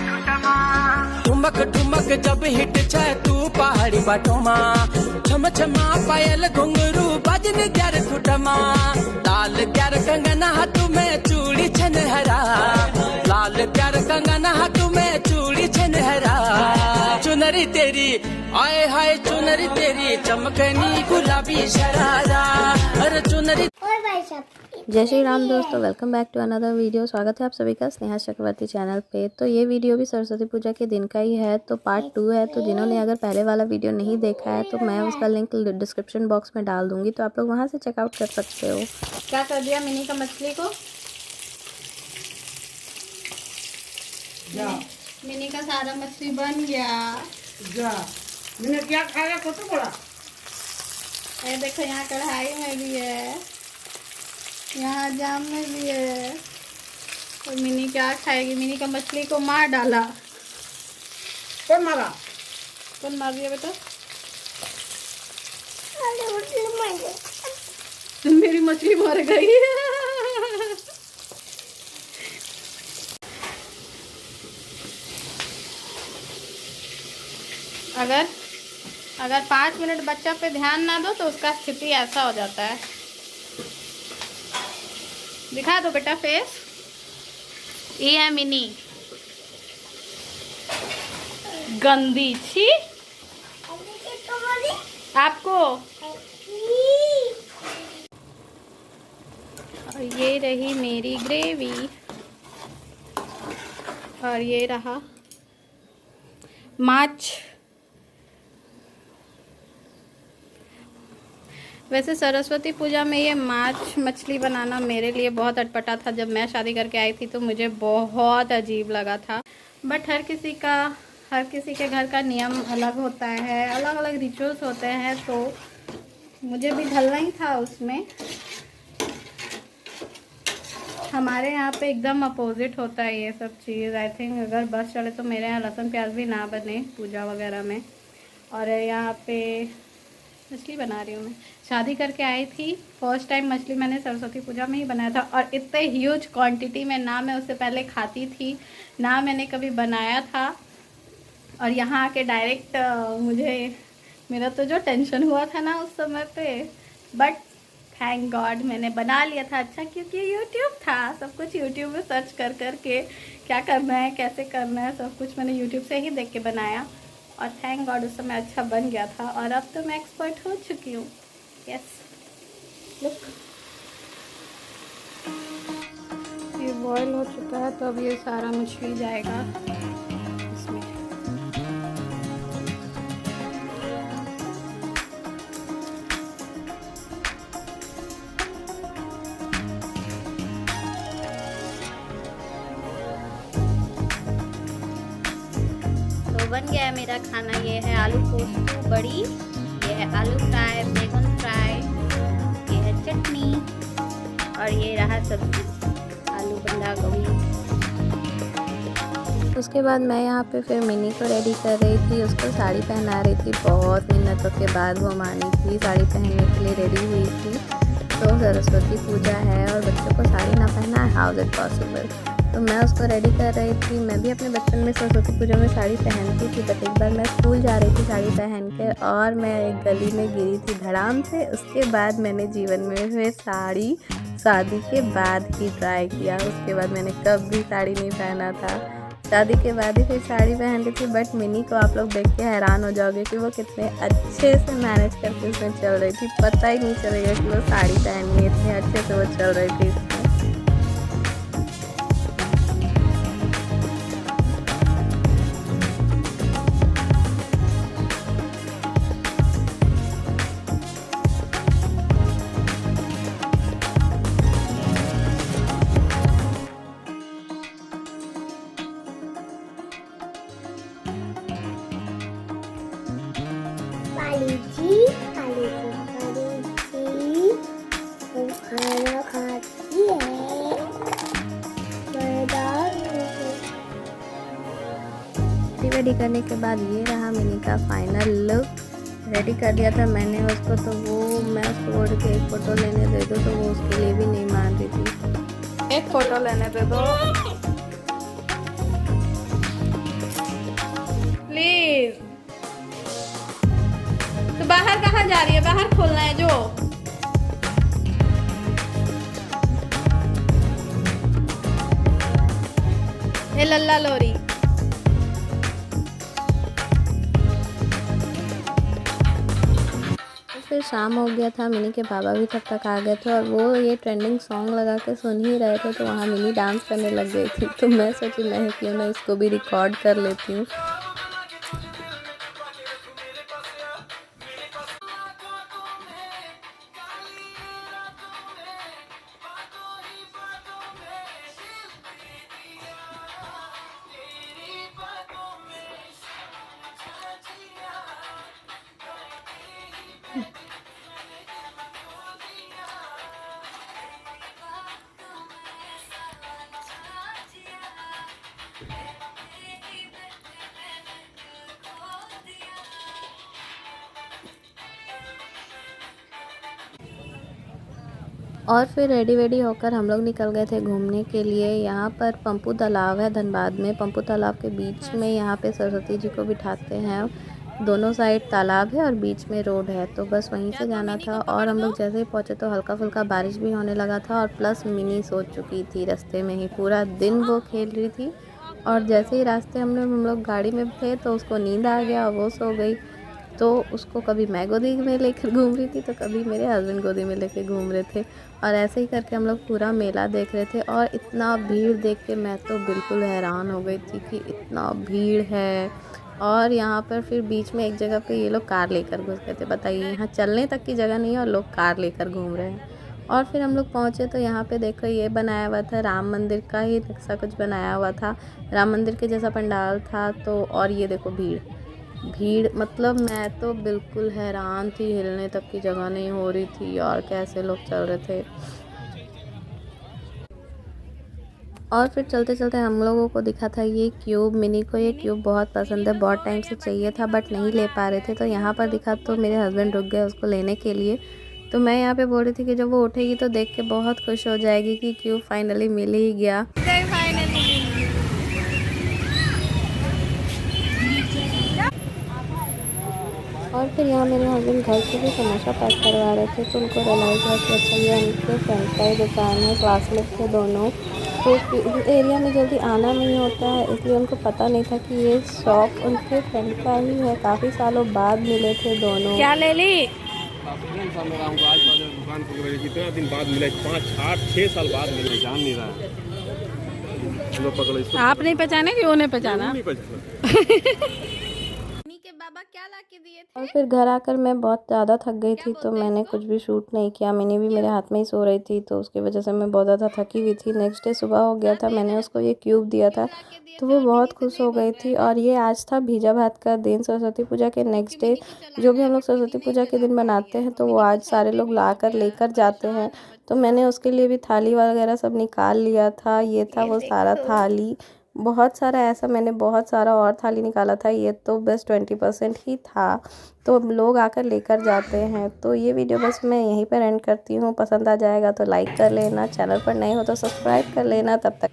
ठुमक ठुमक जब हिट छे तू पहाड़ी बाटोमा, छम छमा पायल घुंघरू बजन ग्यार खुटमा, लाल ग्यार कंगना हाथ में चूड़ी छनहरा, लाल ग्यार कंगना हाथ में चूड़ी छनहरा, चुनरी तेरी आए हाय चुनरी तेरी चमकनी गुलाबी शरारा, अरे चुनरी। जय श्री राम दोस्तों, welcome back to another video. स्वागत है आप सभी का स्नेहा चक्रवर्ती चैनल पे। तो ये वीडियो भी सरस्वती पूजा के दिन का ही है, तो पार्ट 2 है। तो जिन्होंने अगर पहले वाला वीडियो नहीं देखा है तो मैं उसका लिंक डिस्क्रिप्शन बॉक्स में डाल दूंगी, तो आप लोग वहां से चेकआउट कर सकते हो। क्या कर दिया मिनी का मछली को? मिनी का सारा मछली बन गया। मैंने क्या खाया फोटो बोला? ये देखो यहाँ कढ़ाई में भी है, यहाँ जाम में भी है। और मिनी क्या खाएगी? मिनी का मछली को मार डाला। कौन मारा? कौन मार दिया बेटा? मेरी मछली मर गई। अगर 5 मिनट बच्चा पे ध्यान ना दो तो उसका स्थिति ऐसा हो जाता है। दिखा दो बेटा फेस। ये है मिनी, गंदी छी आपको। और ये रही मेरी ग्रेवी, और ये रहा माछ। वैसे सरस्वती पूजा में ये माछ मछली बनाना मेरे लिए बहुत अटपटा था। जब मैं शादी करके आई थी तो मुझे बहुत अजीब लगा था, बट हर किसी के घर का नियम अलग होता है, अलग अलग रिचुअल्स होते हैं, तो मुझे भी ढलना ही था उसमें। हमारे यहाँ पे एकदम अपोजिट होता है ये सब चीज़। आई थिंक अगर बस चले तो मेरे यहाँ लहसुन प्याज भी ना बने पूजा वगैरह में। और यहाँ पे मछली बना रही हूँ मैं। शादी करके आई थी, फर्स्ट टाइम मछली मैंने सरस्वती पूजा में ही बनाया था, और इतने ह्यूज क्वांटिटी में ना मैं उससे पहले खाती थी, ना मैंने कभी बनाया था। और यहाँ आके डायरेक्ट मेरा तो जो टेंशन हुआ था ना उस समय पे, बट थैंक गॉड मैंने बना लिया था। अच्छा, क्योंकि यूट्यूब था, सब कुछ यूट्यूब में सर्च कर के क्या करना है, कैसे करना है, सब कुछ मैंने यूट्यूब से ही देख के बनाया। और थैंक गॉड उस समय अच्छा बन गया था, और अब तो मैं एक्सपर्ट हो चुकी हूँ। यस, लुक, ये बॉयल हो चुका है, तो अब ये सारा मछली जाएगा इसमें। बन गया है मेरा खाना। ये है आलू पोस्तू बड़ी, ये है आलू फ्राई, बैगन फ्राई, ये है चटनी, और ये रहा सब्जी आलू बंधा गोभी। उसके बाद मैं यहाँ पे फिर मिनी को रेडी कर रही थी, उसको साड़ी पहना रही थी। बहुत मिन्नतों के बाद वो मानी थी, साड़ी पहनने के लिए रेडी हुई थी। तो सरस्वती पूजा है और बच्चों को साड़ी ना पहना है, हाउ इज इट पॉसिबल? तो मैं उसको रेडी कर रही थी। मैं भी अपने बचपन में सरस्वती पूजा में साड़ी पहनती थी, बट एक बार मैं स्कूल जा रही थी साड़ी पहन के, और मैं एक गली में गिरी थी धड़ाम से। उसके बाद मैंने जीवन में फिर साड़ी शादी के बाद ही ट्राई किया। उसके बाद मैंने कभी साड़ी नहीं पहना था, शादी के बाद ही फिर साड़ी पहन रही थी। बट मिनी को आप लोग देख के हैरान हो जाओगे कि वो कितने अच्छे से मैनेज करके उसमें चल रही थी। पता ही नहीं चलेगा कि वो साड़ी पहनी है, इतने अच्छे से वो चल रही थी इसमें। रेडी करने के बाद ये रहा मिनी का फाइनल लुक। रेडी कर दिया था मैंने उसको, तो वो मैं उसको बोल के एक फ़ोटो लेने दे दो, तो वो उसके लिए भी नहीं मान रही थी। एक फ़ोटो लेने दे दो। कहाँ जा रही है? बाहर खोलना है जो। ये लल्ला लोरी। फिर शाम हो गया था, मिनी के बाबा भी तब तक आ गए थे और वो ये ट्रेंडिंग सॉन्ग लगा के सुन ही रहे थे, तो वहाँ मिनी डांस करने लग गई थी। तो मैं सोची मैं क्यों ना इसको भी रिकॉर्ड कर लेती हूँ। और फिर रेडी वेडी होकर हम लोग निकल गए थे घूमने के लिए। यहाँ पर पंपू तालाब है धनबाद में। पंपू तालाब के बीच में यहाँ पे सरस्वती जी को बिठाते हैं। दोनों साइड तालाब है और बीच में रोड है, तो बस वहीं से जाना था। और हम लोग जैसे ही पहुँचे तो हल्का फुल्का बारिश भी होने लगा था और प्लस मिनी सो चुकी थी रास्ते में ही। पूरा दिन वो खेल रही थी और जैसे ही रास्ते हम लोग गाड़ी में थे तो उसको नींद आ गया और वो सो गई। तो उसको कभी मैं गोदी में लेकर घूम रही थी तो कभी मेरे हस्बैंड गोदी में लेकर घूम रहे थे, और ऐसे ही करके हम लोग पूरा मेला देख रहे थे। और इतना भीड़ देख के मैं तो बिल्कुल हैरान हो गई थी कि इतना भीड़ है। और यहाँ पर फिर बीच में एक जगह पे ये लोग कार लेकर घुस गए थे। बताइए, यहाँ चलने तक की जगह नहीं है और लोग कार लेकर घूम रहे हैं। और फिर हम लोग पहुँचे तो यहाँ पे देखो ये बनाया हुआ था राम मंदिर का ही नक्शा कुछ बनाया हुआ था, राम मंदिर के जैसा पंडाल था। तो और ये देखो भीड़ मतलब मैं तो बिल्कुल हैरान थी, हिलने तक की जगह नहीं हो रही थी और कैसे लोग चल रहे थे। और फिर चलते चलते हम लोगों को दिखा था ये क्यूब। मिनी को ये क्यूब बहुत पसंद है, बहुत टाइम से चाहिए था बट नहीं ले पा रहे थे। तो यहाँ पर दिखा तो मेरे हस्बैंड रुक गए उसको लेने के लिए। तो मैं यहाँ पे बोल रही थी कि जब वो उठेगी तो देख के बहुत खुश हो जाएगी कि क्यूब फाइनली मिल ही गया। और फिर यहाँ मेरे हस्बैंड घर से भी समोसा पैक करवा रहे थे, तो उनको रियलाइज़ हुआ कि अच्छा ये उनके फ्रेंड का ही दुकान है, क्लासमेट थे दोनों। तो इस एरिया में जल्दी आना नहीं होता है, इसलिए उनको पता नहीं था कि ये शॉप उनके फ्रेंड का ही है। काफ़ी सालों बाद मिले थे दोनों। क्या ले ली? दुकान कितना दिन बाद मिले, 5-8-6 साल बाद मिले, जान नहीं रहा। आप नहीं पहचाने कि वो नहीं पहचाना? बाबा क्या लाके दिए थे? और फिर घर आकर मैं बहुत ज़्यादा थक गई थी, तो मैंने कुछ भी शूट नहीं किया। मिनी भी मेरे हाथ में ही सो रही थी, तो उसकी वजह से मैं बहुत ज़्यादा थकी हुई थी। नेक्स्ट डे सुबह हो गया था, मैंने उसको ये क्यूब दिया था तो वो बहुत खुश हो गई थी। और ये आज था भीजा भात का दिन, सरस्वती पूजा के नेक्स्ट डे। जो भी हम लोग सरस्वती पूजा के दिन बनाते हैं तो वो आज सारे लोग ला कर लेकर जाते हैं। तो मैंने उसके लिए भी थाली वगैरह सब निकाल लिया था। ये था वो सारा थाली, बहुत सारा ऐसा मैंने बहुत सारा और थाली निकाला था। ये तो बस 20% ही था, तो लोग आकर लेकर जाते हैं। तो ये वीडियो बस मैं यहीं पर एंड करती हूँ। पसंद आ जाएगा तो लाइक कर लेना, चैनल पर नए हो तो सब्सक्राइब कर लेना। तब तक